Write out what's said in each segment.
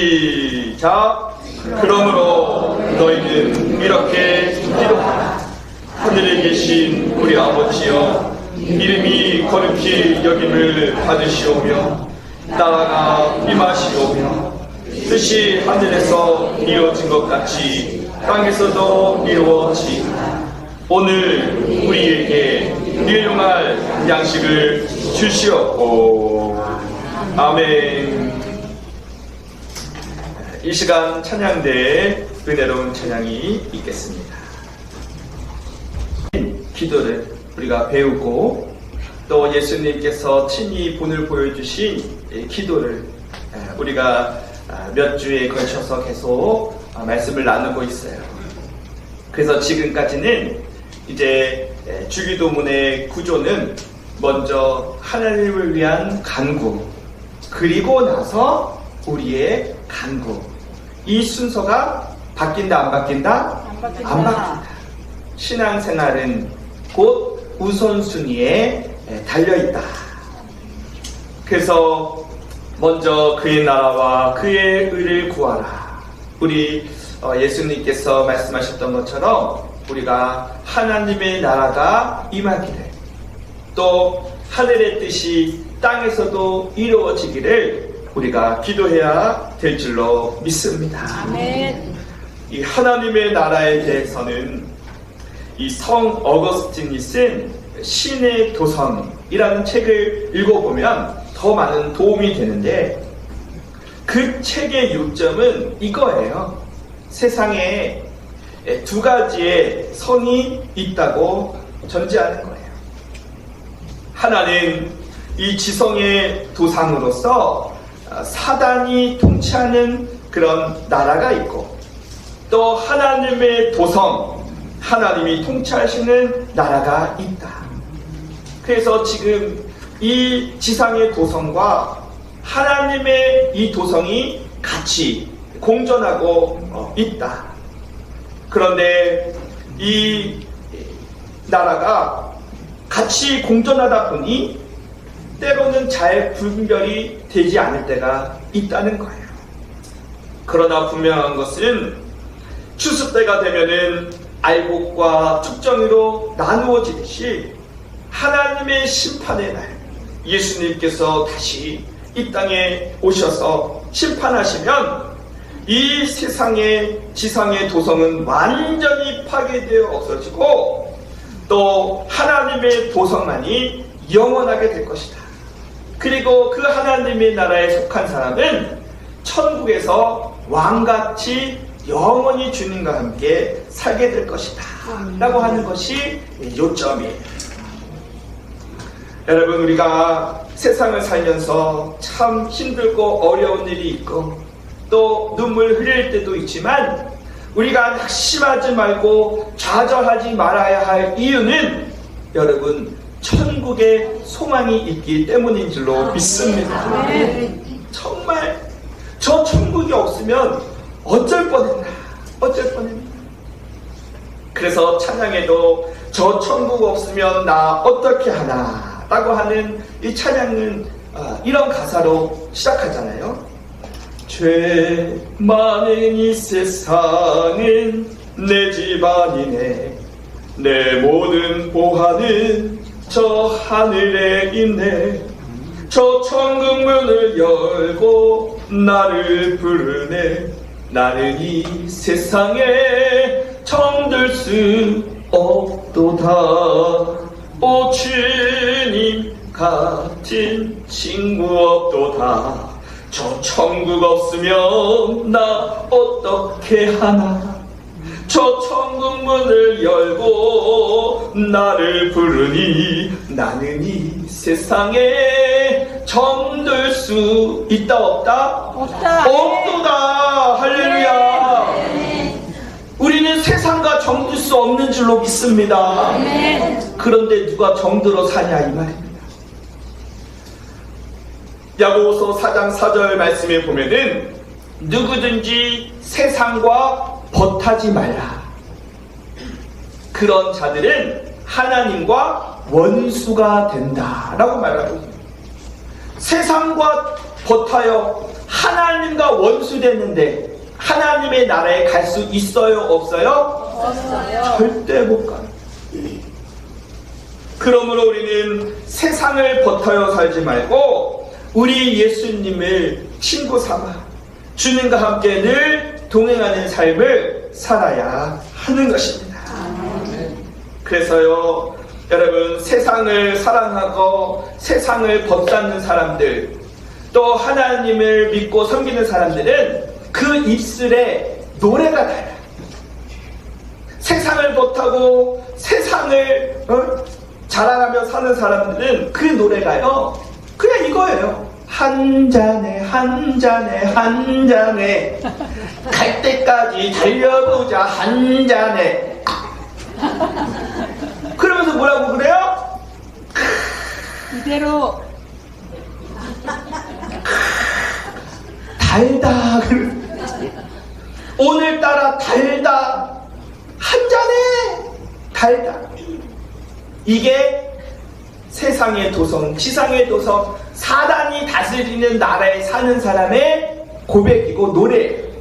시작. 그러므로 너희는 이렇게 기도하라. 하늘에 계신 우리 아버지여, 이름이 거룩히 여김을 받으시오며 나라가 임하시오며 뜻이 하늘에서 이루어진 것 같이 땅에서도 이루어지이다. 오늘 우리에게 일용할 양식을 주시옵고. 아멘. 이 시간 찬양대에 은혜로운 찬양이 있겠습니다. 기도를 우리가 배우고 또 예수님께서 친히 본을 보여주신 기도를 우리가 몇 주에 걸쳐서 계속 말씀을 나누고 있어요. 그래서 지금까지는 이제 주기도문의 구조는 먼저 하나님을 위한 간구, 그리고 나서 우리의 간구, 이 순서가 바뀐다 안 바뀐다? 안 바뀐다. 신앙생활은 곧 우선순위에 달려있다. 그래서 먼저 그의 나라와 그의 의를 구하라. 우리 예수님께서 말씀하셨던 것처럼 우리가 하나님의 나라가 임하기를, 또 하늘의 뜻이 땅에서도 이루어지기를 우리가 기도해야 될 줄로 믿습니다. 아멘. 이 하나님의 나라에 대해서는 이 성 어거스틴이 쓴 신의 도성이라는 책을 읽어보면 더 많은 도움이 되는데, 그 책의 요점은 이거예요. 세상에 두 가지의 성이 있다고 전제하는 거예요. 하나는 이 지성의 도상으로서 사단이 통치하는 그런 나라가 있고, 또 하나님의 도성, 하나님이 통치하시는 나라가 있다. 그래서 지금 이 지상의 도성과 하나님의 이 도성이 같이 공존하고 있다. 그런데 이 나라가 같이 공존하다 보니 때로는 잘 분별이 되지 않을 때가 있다는 거예요. 그러나 분명한 것은 추수 때가 되면은 알곡과 tuk정이로 나누어지듯이 하나님의 심판의 날, 예수님께서 다시 이 땅에 오셔서 심판하시면 이 세상의 지상의 도성은 완전히 파괴되어 없어지고, 또 하나님의 도성만이 영원하게 될 것이다. 그리고 그 하나님의 나라에 속한 사람은 천국에서 왕같이 영원히 주님과 함께 살게 될 것이다 라고 하는 것이 요점이에요. 여러분, 우리가 세상을 살면서 참 힘들고 어려운 일이 있고 또 눈물 흘릴 때도 있지만, 우리가 낙심하지 말고 좌절하지 말아야 할 이유는 여러분, 천국에 소망이 있기 때문인 줄로 믿습니다. 정말 저 천국이 없으면 어쩔 뻔했나, 어쩔 뻔했나. 그래서 찬양에도 저 천국 없으면 나 어떻게 하나 라고 하는 이 찬양은 이런 가사로 시작하잖아요. 죄 많은 이 세상은 내 집안이네, 내 모든 보화는 저 하늘에 있네, 저 천국 문을 열고 나를 부르네, 나는 이 세상에 정들 수 없도다. 오 주님 같은 친구 없도다. 저 천국 없으면 나 어떻게 하나. 저 천국 문을 열고 나를 부르니 나는 이 세상에 정들 수 있다 없다? 없다. 없도다. 할렐루야. 우리는 세상과 정들 수 없는 줄로 믿습니다. 그런데 누가 정들어 사냐 이 말입니다. 야고보서 4장 4절 말씀에 보면은 누구든지 세상과 벗하지 말라. 그런 자들은 하나님과 원수가 된다라고 말하고 있습니다. 세상과 벗하여 하나님과 원수됐는데 하나님의 나라에 갈 수 있어요? 없어요? 없어요. 절대 못 가요. 그러므로 우리는 세상을 버텨요 살지 말고 우리 예수님을 친구 삼아 주님과 함께 늘 동행하는 삶을 살아야 하는 것입니다. 그래서요, 여러분, 세상을 사랑하고 세상을 벗삼는 사람들, 또 하나님을 믿고 섬기는 사람들은 그 입술에 노래가 달라요. 세상을 못하고 세상을 자랑하며 사는 사람들은 그 노래가요, 그냥 이거예요. 한 잔에 한 잔에 한 잔에 갈 때까지 달려보자 한 잔에. 그러면서 뭐라고 그래요? 이대로 달다. 오늘따라 달다. 한 잔에 달다. 이게 세상의 도성, 지상의 도성, 사단이 다스리는 나라에 사는 사람의 고백이고 노래예요.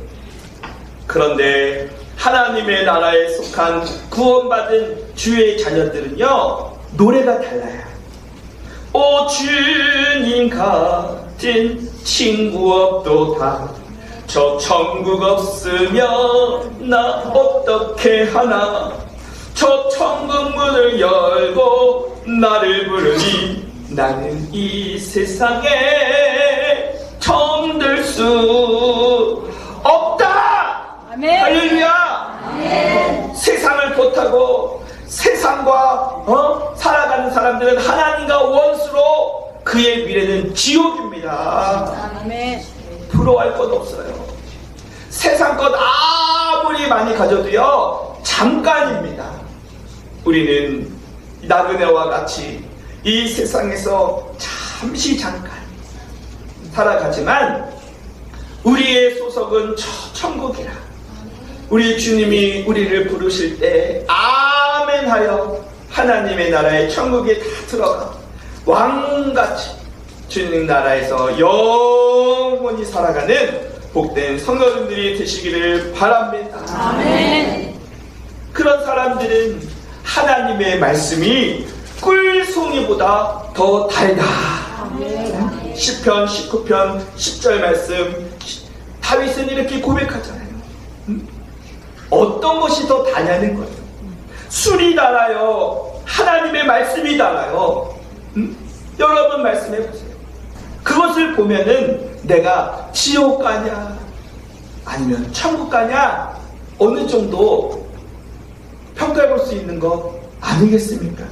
그런데 하나님의 나라에 속한 구원받은 주의 자녀들은요, 노래가 달라요. 오 주님 같은 친구 없도다. 저 천국 없으면 나 어떻게 하나. 저 천국 문을 열고 나를 부르니 나는 이 세상에 정들 수 없다. 아멘. 할렐루야. 아멘. 세상을 못하고 세상과 살아가는 사람들은 하나님과 원수로 그의 미래는 지옥입니다. 아멘. 부러워할 것 없어요. 세상 것 아무리 많이 가져도요, 잠깐입니다. 우리는 나그네와 같이 이 세상에서 잠깐 살아가지만 우리의 소속은 저 천국이라. 우리 주님이 우리를 부르실 때 아멘 하여 하나님의 나라의 천국에 다 들어가 왕같이 주님 나라에서 영원히 살아가는 복된 성도님들이 되시기를 바랍니다. 아멘. 그런 사람들은 하나님의 말씀이 꿀송이보다 더 달다. 아멘. 시편 19편 10절 말씀, 다윗은 이렇게 고백하잖아요. 어떤 것이 더 다냐는 거예요. 술이 달아요, 하나님의 말씀이 달아요. 여러분 말씀해 보세요. 그것을 보면은 내가 지옥 가냐 아니면 천국 가냐 어느 정도 평가해 볼 수 있는 거 아니겠습니까?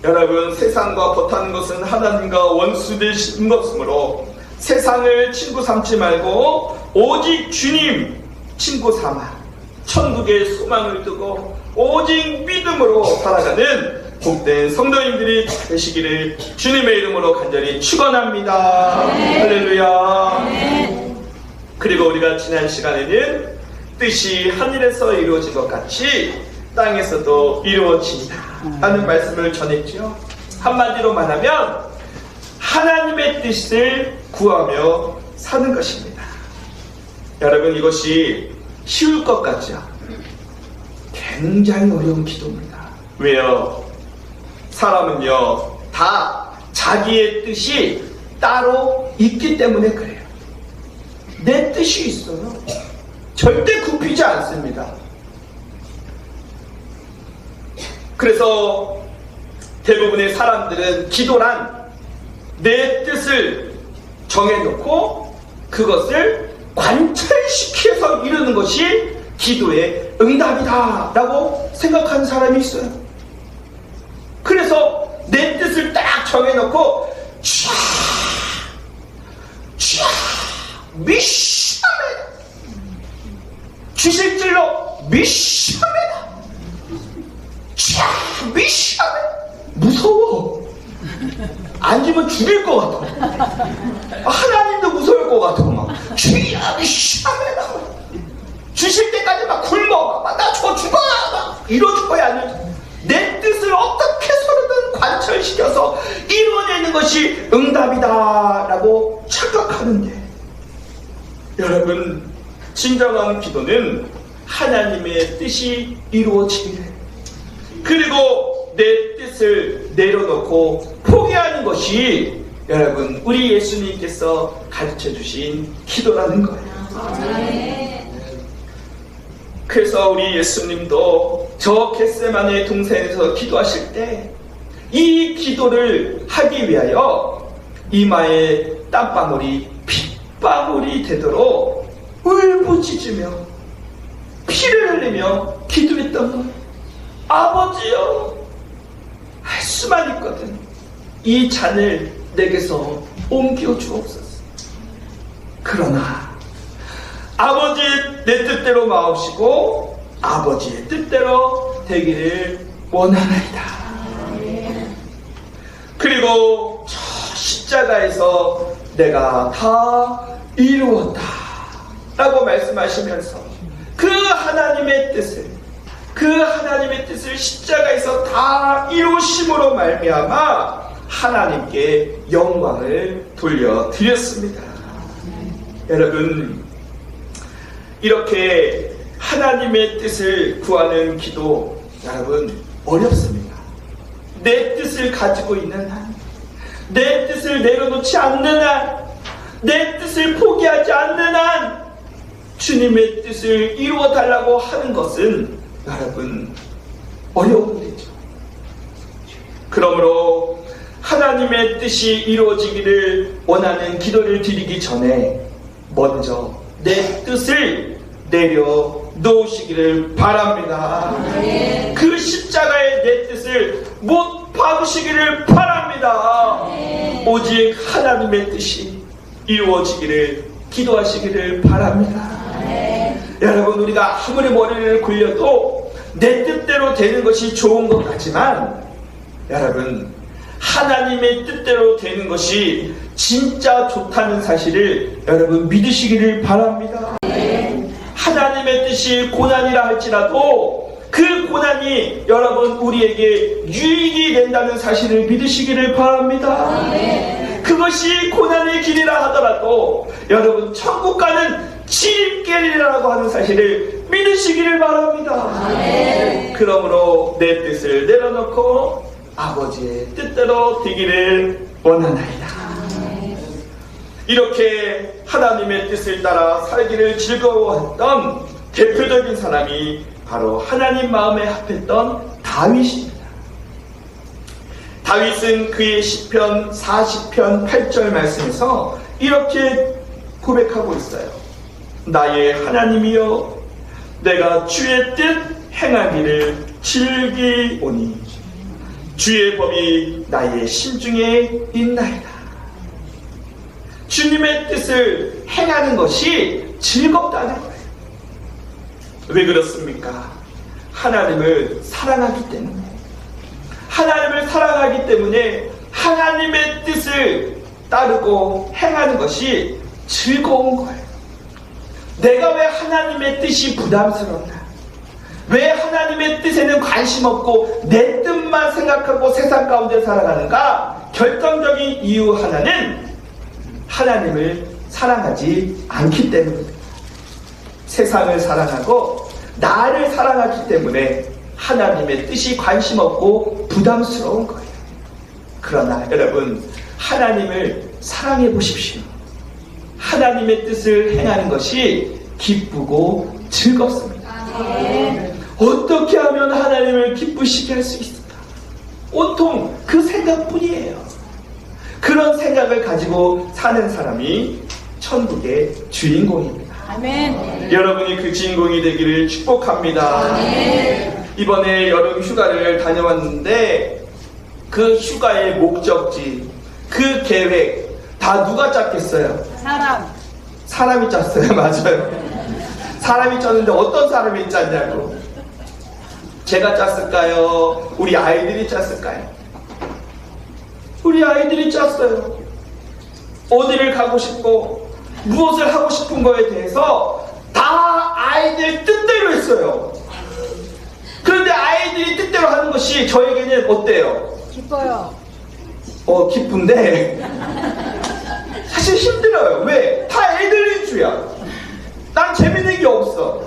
여러분, 세상과 버타는 것은 하나님과 원수 되신 것이므로 세상을 친구 삼지 말고 오직 주님 친구 삼아 천국의 소망을 두고 오직 믿음으로 살아가는 복된 성도님들이 되시기를 주님의 이름으로 간절히 축원합니다. 할렐루야. 그리고 우리가 지난 시간에는 뜻이 하늘에서 이루어진 것 같이 땅에서도 이루어진다 하는 말씀을 전했죠. 한마디로 말하면 하나님의 뜻을 구하며 사는 것입니다. 여러분, 이것이 쉬울 것 같죠? 굉장히 어려운 기도입니다. 왜요? 사람은요, 다 자기의 뜻이 따로 있기 때문에 그래요. 내 뜻이 있어요. 절대 굽히지 않습니다. 그래서 대부분의 사람들은 기도란 내 뜻을 정해놓고 그것을 관철시켜서 이루는 것이 기도의 응답이다 라고 생각하는 사람이 있어요. 그래서 내 뜻을 딱 정해놓고 미샤메다 주실 줄로 미샤메다 미샤메다 무서워. 앉으면 죽일 것 같아. 하나님도 무서울 것 같아. 막 주야 미샤메다 주실 때까지 막 굶어 막 나 죽어라 막 이러줄 거야. 아니면 내 뜻을 어떻게 해서든 관철시켜서 이루어내는 것이 응답이다 라고 착각하는데 여러분, 진정한 기도는 하나님의 뜻이 이루어지기를, 그리고 내 뜻을 내려놓고 포기하는 것이 여러분 우리 예수님께서 가르쳐 주신 기도라는 거예요. 그래서 우리 예수님도 저 겟세마네 동산에서 기도하실 때 이 기도를 하기 위하여 이마에 땀방울이 핏방울이 되도록 울부짖으며 피를 흘리며 기도했던 거예요. 아버지여, 할 수만 있거든 이 잔을 내게서 옮겨 주옵소서. 그러나 아버지의 내 뜻대로 마옵시고 아버지의 뜻대로 되기를 원하나이다. 그리고 저 십자가에서 내가 다 이루었다 라고 말씀하시면서 그 하나님의 뜻을 십자가에서 다 이루심으로 말미암아 하나님께 영광을 돌려드렸습니다. 여러분, 이렇게 하나님의 뜻을 구하는 기도, 여러분, 어렵습니다. 내 뜻을 가지고 있는 한, 내 뜻을 내려놓지 않는 한, 내 뜻을 포기하지 않는 한 주님의 뜻을 이루어 달라고 하는 것은 여러분 어려운 일이죠. 그러므로 하나님의 뜻이 이루어지기를 원하는 기도를 드리기 전에 먼저 내 뜻을 내려놓으시기를 바랍니다. 그 십자가의 내 뜻을 못 박으시기를 바랍니다. 오직 하나님의 뜻이 이루어지기를 기도하시기를 바랍니다. 여러분, 우리가 아무리 머리를 굴려도 내 뜻대로 되는 것이 좋은 것 같지만 여러분, 하나님의 뜻대로 되는 것이 진짜 좋다는 사실을 여러분 믿으시기를 바랍니다. 하나님의 뜻이 고난이라 할지라도 그 고난이 여러분 우리에게 유익이 된다는 사실을 믿으시기를 바랍니다. 그것이 고난의 길이라 하더라도 여러분 천국 가는 지름길이라고 하는 사실을 믿으시기를 바랍니다. 그러므로 내 뜻을 내려놓고 아버지의 뜻대로 되기를 원하나이다. 이렇게 하나님의 뜻을 따라 살기를 즐거워했던 대표적인 사람이 바로 하나님 마음에 합했던 다윗입니다. 다윗은 그의 시편 40편 8절 말씀에서 이렇게 고백하고 있어요. 나의 하나님이여, 내가 주의 뜻 행하기를 즐기오니 주의 법이 나의 심중에 있나이다. 주님의 뜻을 행하는 것이 즐겁다는 거예요. 왜 그렇습니까? 하나님을 사랑하기 때문에. 하나님을 사랑하기 때문에 하나님의 뜻을 따르고 행하는 것이 즐거운 거예요. 내가 왜 하나님의 뜻이 부담스럽나? 왜 하나님의 뜻에는 관심 없고 내 뜻만 생각하고 세상 가운데 살아가는가? 결정적인 이유 하나는 하나님을 사랑하지 않기 때문입니다. 세상을 사랑하고 나를 사랑하기 때문에 하나님의 뜻이 관심 없고 부담스러운 거예요. 그러나 여러분, 하나님을 사랑해 보십시오. 하나님의 뜻을 행하는 것이 기쁘고 즐겁습니다. 어떻게 하면 하나님을 기쁘시게 할 수 있을까? 온통 그 생각뿐이에요. 그런 생각을 가지고 사는 사람이 천국의 주인공입니다. 아멘. 여러분이 그 주인공이 되기를 축복합니다. 아멘. 이번에 여름 휴가를 다녀왔는데 그 휴가의 목적지, 그 계획 다 누가 짰겠어요? 사람이 짰어요. 맞아요. 사람이 짰는데 어떤 사람이 짰냐고. 제가 짰을까요? 우리 아이들이 짰을까요? 우리 아이들이 짰어요. 어디를 가고 싶고 무엇을 하고 싶은 거에 대해서 다 아이들 뜻대로 했어요. 그런데 아이들이 뜻대로 하는 것이 저에게는 어때요? 기뻐요. 기쁜데 사실 힘들어요. 왜? 다 애들 위주야. 난 재밌는 게 없어.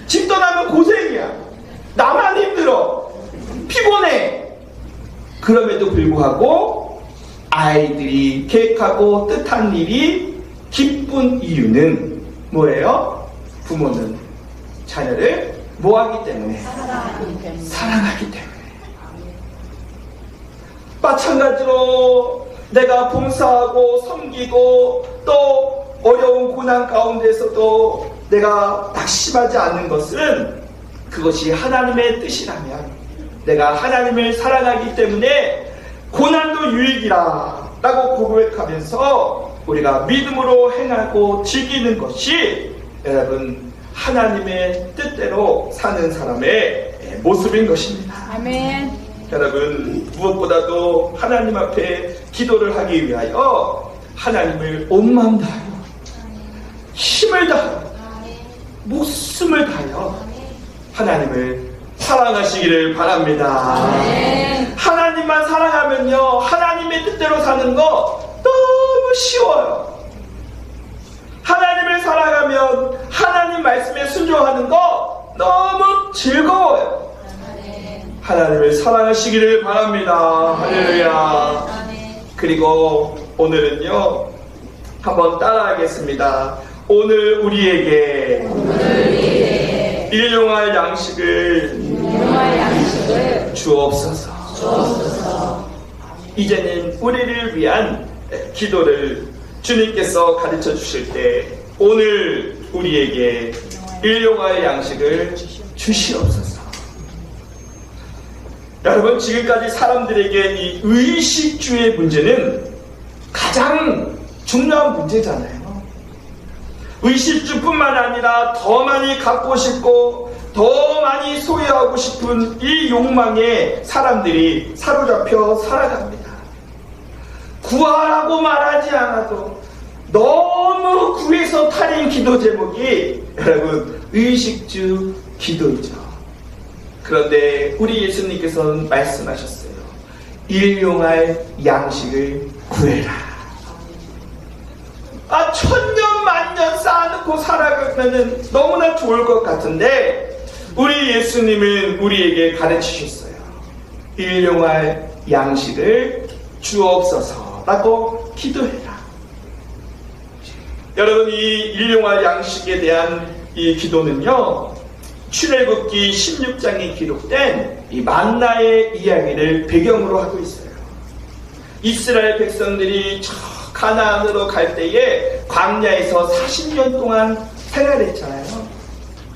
집 떠나면 고생이야. 나만 힘들어. 피곤해. 그럼에도 불구하고 아이들이 계획하고 뜻한 일이 기쁜 이유는 뭐예요? 부모는 자녀를 뭐하기 때문에? 사랑하기 때문에. 마찬가지로 내가 봉사하고 섬기고 또 어려운 고난 가운데서도 내가 낙심하지 않는 것은 그것이 하나님의 뜻이라면 내가 하나님을 사랑하기 때문에 고난도 유익이라 라고 고백하면서 우리가 믿음으로 행하고 즐기는 것이 여러분 하나님의 뜻대로 사는 사람의 모습인 것입니다. 아멘. 여러분 무엇보다도 하나님 앞에 기도를 하기 위하여 하나님을 온 마음 다하여 힘을 다하여 목숨을 다하여 하나님을 사랑하시기를 바랍니다. 하나님만 사랑하면요 하나님의 뜻대로 사는 거 너무 쉬워요. 하나님을 사랑하면 하나님 말씀에 순종하는 거 너무 즐거워요. 하나님을 사랑하시기를 바랍니다. 할렐루야. 그리고 오늘은요 한번 따라하겠습니다. 오늘 우리에게 일용할 양식을 주옵소서. 이제는 우리를 위한 기도를 주님께서 가르쳐 주실 때 오늘 우리에게 일용할 양식을 주시옵소서. 여러분 지금까지 사람들에게 이 의식주의 문제는 가장 중요한 문제잖아요. 의식주뿐만 아니라 더 많이 갖고 싶고 더 많이 소유하고 싶은 이 욕망에 사람들이 사로잡혀 살아갑니다. 구하라고 말하지 않아도 너무 구해서 탈인 기도 제목이 여러분 의식주 기도이죠. 그런데 우리 예수님께서는 말씀하셨어요. 일용할 양식을 구해라. 천년 만년 쌓아놓고 살아가면 너무나 좋을 것 같은데 우리 예수님은 우리에게 가르치셨어요. 일용할 양식을 주옵소서라고 기도해라. 여러분 이 일용할 양식에 대한 이 기도는요 출애굽기 16장에 기록된 이 만나의 이야기를 배경으로 하고 있어요. 이스라엘 백성들이 가나안으로 갈 때에 광야에서 40년 동안 생활했잖아요.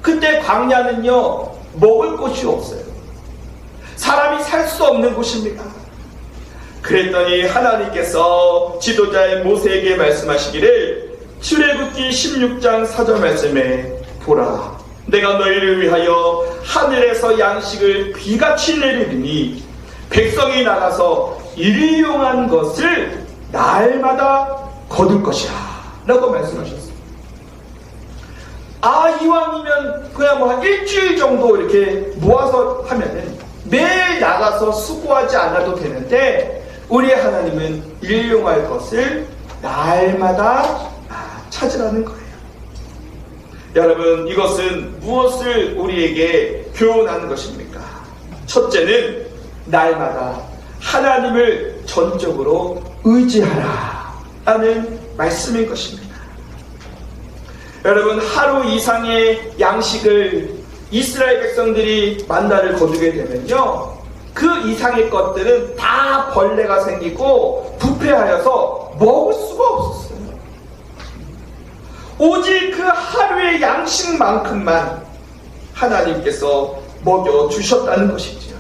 그때 광야는요 먹을 곳이 없어요. 사람이 살 수 없는 곳입니다. 그랬더니 하나님께서 지도자의 모세에게 말씀하시기를 출애굽기 16장 4절 말씀에 보라 내가 너희를 위하여 하늘에서 양식을 비같이 내리리니 백성이 나가서 일용한 것을 날마다 거둘 것이야 라고 말씀하셨어요. 이왕이면 그냥 뭐 한 일주일 정도 이렇게 모아서 하면은 매일 나가서 수고하지 않아도 되는데 우리 하나님은 일용할 것을 날마다 찾으라는 거예요. 여러분 이것은 무엇을 우리에게 교훈하는 것입니까? 첫째는 날마다 하나님을 전적으로 의지하라 라는 말씀인 것입니다. 여러분 하루 이상의 양식을 이스라엘 백성들이 만나를 거두게 되면요 그 이상의 것들은 다 벌레가 생기고 부패하여서 먹을 수가 없었어요. 오직 그 하루의 양식만큼만 하나님께서 먹여주셨다는 것이죠.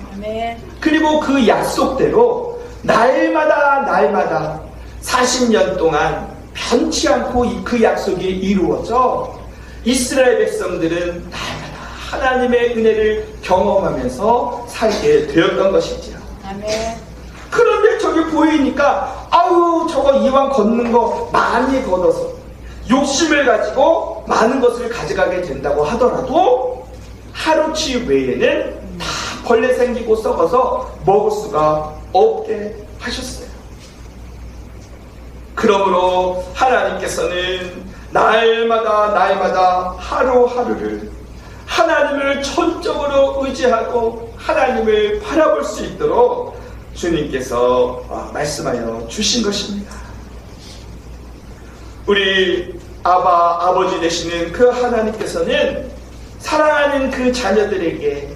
그리고 그 약속대로 날마다 40년 동안 변치 않고 그 약속이 이루어져 이스라엘 백성들은 날마다 하나님의 은혜를 경험하면서 살게 되었던 것이죠. 그런데 저기 보이니까 저거 이왕 걷는 거 많이 걷어서 욕심을 가지고 많은 것을 가져가게 된다고 하더라도 하루치 외에는 다 벌레 생기고 썩어서 먹을 수가 없게 하셨어요. 그러므로 하나님께서는 날마다 하루하루를 하나님을 전적으로 의지하고 하나님을 바라볼 수 있도록 주님께서 말씀하여 주신 것입니다. 우리 아버지 되시는 그 하나님께서는 사랑하는 그 자녀들에게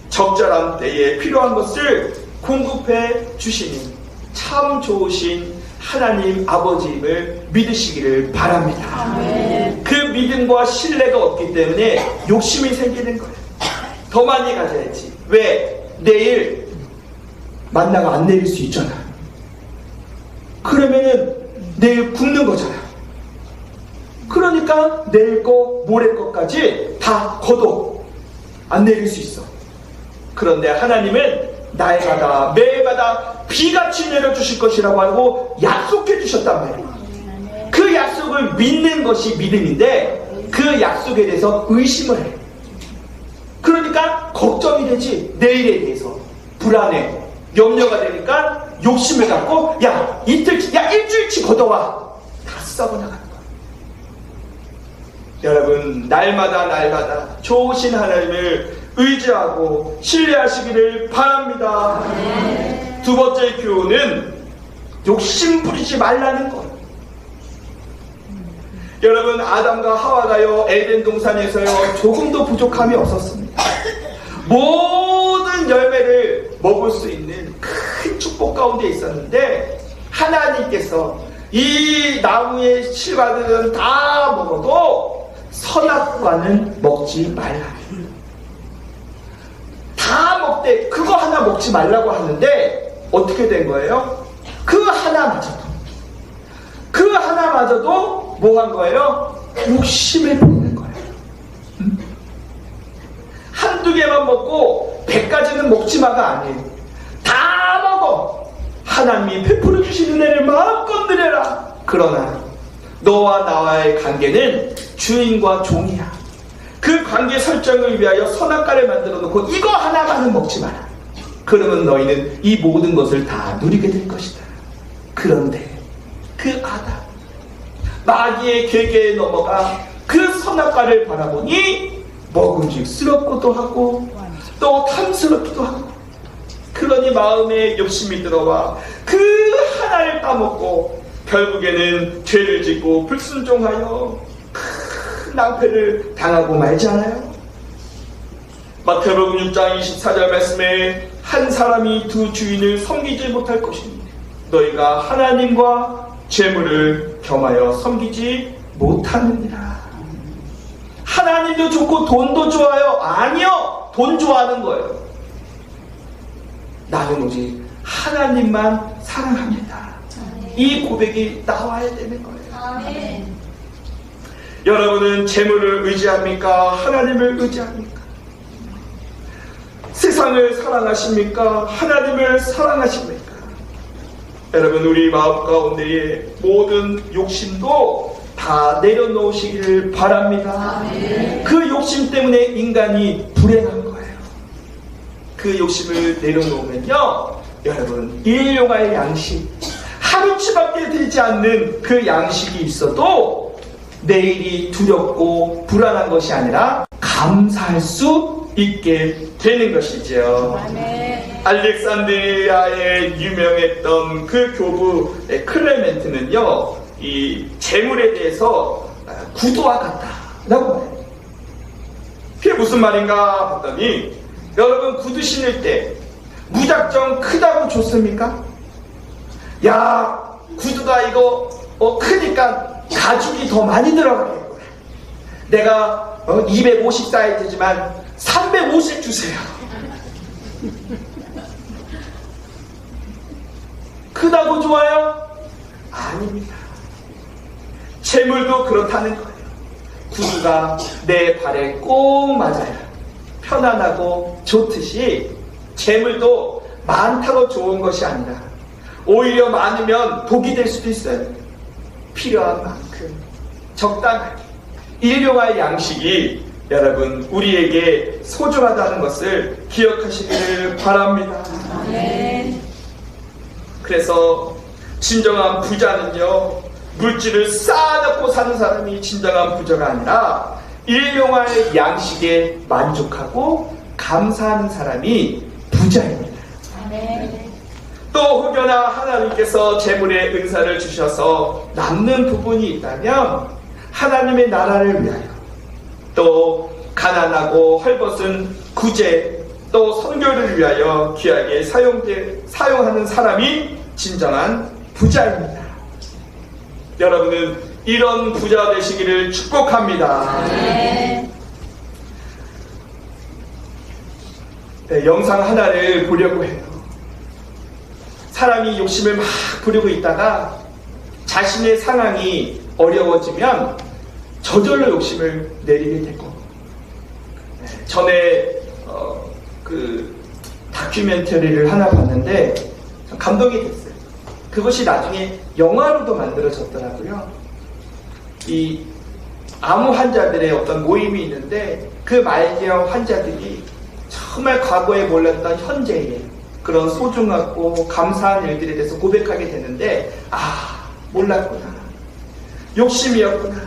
적절한 때에 필요한 것을 공급해 주시는 참 좋으신 하나님 아버지임을 믿으시기를 바랍니다. 아멘. 그 믿음과 신뢰가 없기 때문에 욕심이 생기는 거예요. 더 많이 가져야지. 왜? 내일 만나가 안 내릴 수 있잖아. 그러면은 내일 굶는 거잖아. 그러니까 내일 거 모레 거까지 다 걷어 안 내릴 수 있어. 그런데 하나님은 날마다 매일마다 비같이 내려주실 것이라고 하고 약속해 주셨단 말이에요. 그 약속을 믿는 것이 믿음인데 그 약속에 대해서 의심을 해요. 그러니까 걱정이 되지. 내일에 대해서 불안해, 염려가 되니까 욕심을 갖고 일주일치 걷어와. 다 썩어나가는 거예요. 여러분, 날마다 좋으신 하나님을 의지하고 신뢰하시기를 바랍니다. 두 번째 교훈은 욕심 부리지 말라는 것. 여러분, 아담과 하와가요 에덴 동산에서요 조금도 부족함이 없었습니다. 모든 열매를 먹을 수 있는 큰 축복 가운데 있었는데 하나님께서 이 나무의 실과들은 다 먹어도 선악과는 먹지 말라. 다 먹되 그거 하나 먹지 말라고 하는데 어떻게 된 거예요? 그 하나마저도 뭐 한 거예요? 욕심을 부리는 거예요. 한두 개만 먹고 100가지는 먹지 마가 아니에요. 다 먹어. 하나님이 베풀어 주시는 애를 마음껏 누려라. 그러나 너와 나와의 관계는 주인과 종이야. 그 관계 설정을 위하여 선악과를 만들어 놓고 이거 하나만은 먹지 마라. 그러면 너희는 이 모든 것을 다 누리게 될 것이다. 그런데 그 아담 마귀의 계계에 넘어가 그 선악과를 바라보니 먹음직스럽고도 하고 또 탐스럽기도 하고, 그러니 마음에 욕심이 들어와 그 하나를 따먹고 결국에는 죄를 짓고 불순종하여 큰 낭패를 당하고 말지 않아요? 마태복음 6장 24절 말씀에 한 사람이 두 주인을 섬기지 못할 것이니 너희가 하나님과 재물을 겸하여 섬기지 못하느니라. 하나님도 좋고 돈도 좋아요? 아니요. 돈 좋아하는 거예요. 나는 오직 하나님만 사랑합니다. 이 고백이 나와야 되는 거예요. 아멘. 여러분은 재물을 의지합니까? 하나님을 의지합니까? 세상을 사랑하십니까? 하나님을 사랑하십니까? 여러분, 우리 마음 가운데의 모든 욕심도 다 내려놓으시기를 바랍니다. 아멘. 그 욕심 때문에 인간이 불행한 거예요. 그 욕심을 내려놓으면요, 여러분, 일용할 양식, 하루치밖에 되지 않는 그 양식이 있어도 내일이 두렵고 불안한 것이 아니라 감사할 수 있게 되는 것이죠. 아멘. 알렉산드리아에 유명했던 그 교부 클레멘트는요, 이 재물에 대해서 구두와 같다라고 말해요. 그게 무슨 말인가 봤더니, 여러분, 구두 신을 때 무작정 크다고 좋습니까? 야, 구두가 이거 크니까 가죽이 더 많이 들어가겠구나. 내가 250 사이즈지만 350 주세요. 크다고 좋아요? 아닙니다. 재물도 그렇다는 거예요. 구두가 내 발에 꼭 맞아요. 편안하고 좋듯이 재물도 많다고 좋은 것이 아니라 오히려 많으면 독이 될 수도 있어요. 필요한 만큼 적당하게 일용할 양식이 여러분 우리에게 소중하다는 것을 기억하시기를 바랍니다. 아멘. 그래서 진정한 부자는요, 물질을 쌓아놓고 사는 사람이 진정한 부자가 아니라 일용할 양식에 만족하고 감사하는 사람이 부자입니다. 아멘. 또 혹여나 하나님께서 재물의 은사를 주셔서 남는 부분이 있다면 하나님의 나라를 위하여, 또 가난하고 헐벗은 구제, 또 선교를 위하여 귀하게 사용하는 사람이 진정한 부자입니다. 여러분은 이런 부자 되시기를 축복합니다. 아멘. 네, 영상 하나를 보려고 해요. 사람이 욕심을 막 부리고 있다가 자신의 상황이 어려워지면 저절로 욕심을 내리게 될 겁니다. 전에 그 다큐멘터리를 하나 봤는데 감동이 됐어요. 그것이 나중에 영화로도 만들어졌더라고요. 이 암 환자들의 어떤 모임이 있는데 그 말기암 환자들이 정말 과거에 몰랐던 현재의 그런 소중하고 감사한 일들에 대해서 고백하게 되는데, 몰랐구나, 욕심이었구나,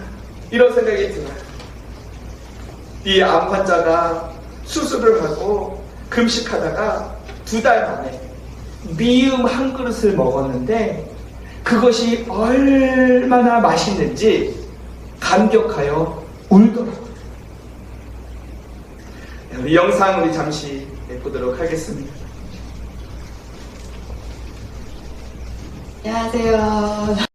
이런 생각이 들어요. 이 암 환자가 수술을 하고 금식하다가 2달 만에 미음 한 그릇을 먹었는데 그것이 얼마나 맛있는지 감격하여 울더라고요. 우리 영상 우리 잠시 보도록 하겠습니다. 안녕하세요.